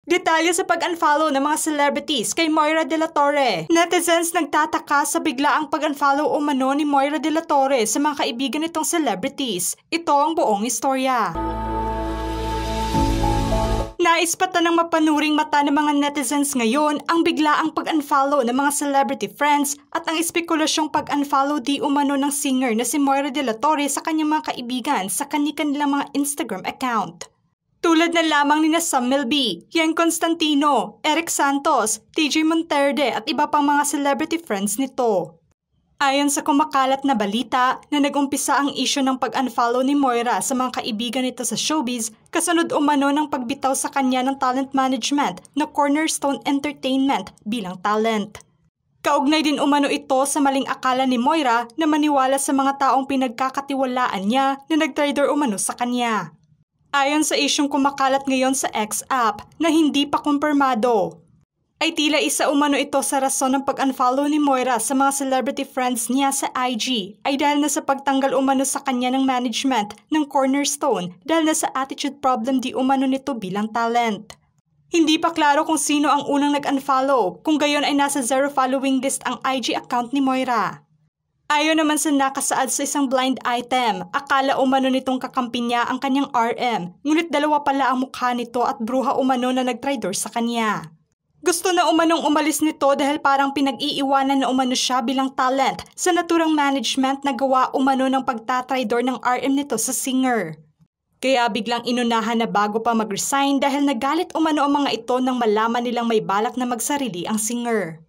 Detalye sa pag-unfollow ng mga celebrities kay Moira De La Torre. Netizens nagtataka sa biglaang pag-unfollow umano ni Moira De La Torre sa mga kaibigan nitong celebrities. Ito ang buong istorya. Naispatan ng mapanuring mata ng mga netizens ngayon ang biglaang pag-unfollow ng mga celebrity friends at ang espekulasyong pag-unfollow di umano ng singer na si Moira De La Torre sa kanyang mga kaibigan sa kanilang mga Instagram account. Tulad na lamang ni Sam Milby, Yen Constantino, Eric Santos, TJ Monterde at iba pang mga celebrity friends nito. Ayon sa kumakalat na balita na nag-umpisa ang issue ng pag-unfollow ni Moira sa mga kaibigan nito sa showbiz kasunod umano ng pagbitaw sa kanya ng talent management na Cornerstone Entertainment bilang talent. Kaugnay din umano ito sa maling akala ni Moira na maniwala sa mga taong pinagkakatiwalaan niya na nag-trader umano sa kanya. Ayon sa isyong kumakalat ngayon sa X app na hindi pa kumpirmado, ay tila isa umano ito sa rason ng pag-unfollow ni Moira sa mga celebrity friends niya sa IG ay dahil na sa pagtanggal umano sa kanya ng management ng Cornerstone dahil na sa attitude problem di umano nito bilang talent. Hindi pa klaro kung sino ang unang nag-unfollow, kung gayon ay nasa 0 following list ang IG account ni Moira. Ayon naman sa nakasaad sa isang blind item, akala umano nitong kakampi niya ang kanyang RM, ngunit dalawa pala ang mukha nito at bruha umano na nag-trader sa kanya. Gusto na umanong umalis nito dahil parang pinag-iiwanan na umano siya bilang talent sa naturang management na gawa umano ng pagtatrader ng RM nito sa singer. Kaya biglang inunahan na bago pa mag-resign dahil nagalit umano ang mga ito nang malaman nilang may balak na magsarili ang singer.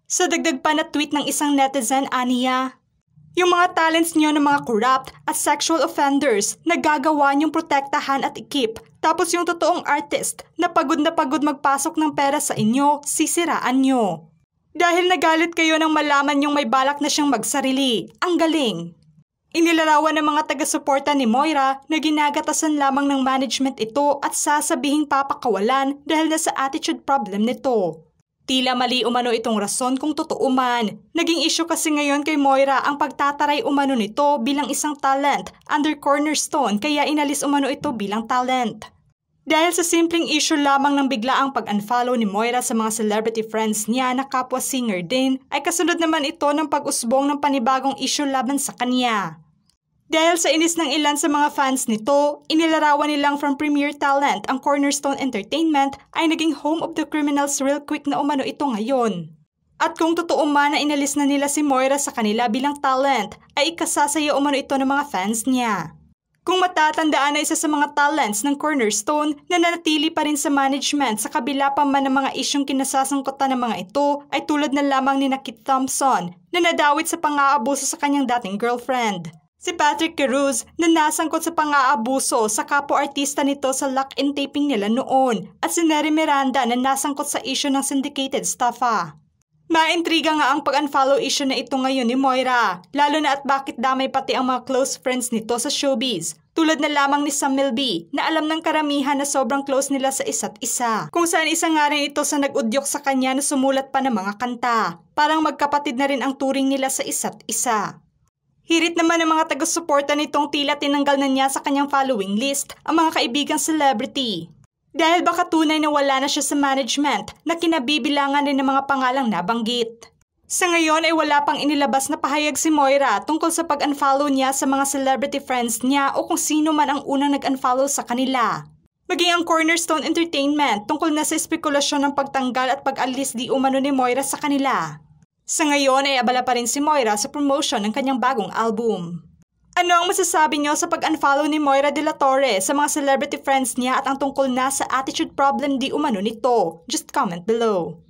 Sa dagdag pa na tweet ng isang netizen, aniya, yung mga talents niyo ng mga corrupt at sexual offenders na gagawa niyong protektahan at ikip, tapos yung totoong artist na pagod magpasok ng pera sa inyo, sisiraan niyo. Dahil nagalit kayo nang malaman yung may balak na siyang magsarili. Ang galing! Inilarawan ng mga taga-suporta ni Moira na ginagatasan lamang ng management ito at sasabihing papakawalan dahil na sa attitude problem nito. Tila mali umano itong rason kung totoo man. Naging issue kasi ngayon kay Moira ang pagtataray umano nito bilang isang talent under Cornerstone kaya inalis umano ito bilang talent. Dahil sa simpleng issue lamang ng biglaang pag-unfollow ni Moira sa mga celebrity friends niya na kapwa singer din, ay kasunod naman ito ng pag-usbong ng panibagong issue laban sa kanya. Dahil sa inis ng ilan sa mga fans nito, inilarawan nilang from premier talent ang Cornerstone Entertainment ay naging home of the criminals real quick na umano ito ngayon. At kung totoo man na inalis na nila si Moira sa kanila bilang talent, ay ikasasaya umano ito ng mga fans niya. Kung matatandaan na isa sa mga talents ng Cornerstone na nanatili pa rin sa management sa kabila pa man ng mga isyong kinasasangkutan ng mga ito ay tulad na lamang ni Kit Thompson na nadawit sa pang-aabuso sa kanyang dating girlfriend. Si Patrick Cruz na nasangkot sa pang-aabuso sa kapwa-artista nito sa lock-in taping nila noon at si Neri Miranda na nasangkot sa issue ng syndicated staffa. Maintriga nga ang pag-unfollow issue na ito ngayon ni Moira, lalo na at bakit damay pati ang mga close friends nito sa showbiz. Tulad na lamang ni Sam Milby na alam ng karamihan na sobrang close nila sa isa't isa. Kung saan isa nga rin ito sa nag-udyok sa kanya na sumulat pa ng mga kanta. Parang magkapatid na rin ang turing nila sa isa't isa. Hirit naman ng mga taga-suporta nitong tila tinanggal na niya sa kanyang following list ang mga kaibigang celebrity. Dahil baka tunay na wala na siya sa management na kinabibilangan rin ng mga pangalang nabanggit. Sa ngayon ay wala pang inilabas na pahayag si Moira tungkol sa pag-unfollow niya sa mga celebrity friends niya o kung sino man ang unang nag-unfollow sa kanila. Maging ang Cornerstone Entertainment tungkol na sa espekulasyon ng pagtanggal at pag-alis di umano ni Moira sa kanila. Sa ngayon ay abala pa rin si Moira sa promotion ng kanyang bagong album. Ano ang masasabi niyo sa pag-unfollow ni Moira De La Torre sa mga celebrity friends niya at ang tungkol na sa attitude problem di umano nito? Just comment below.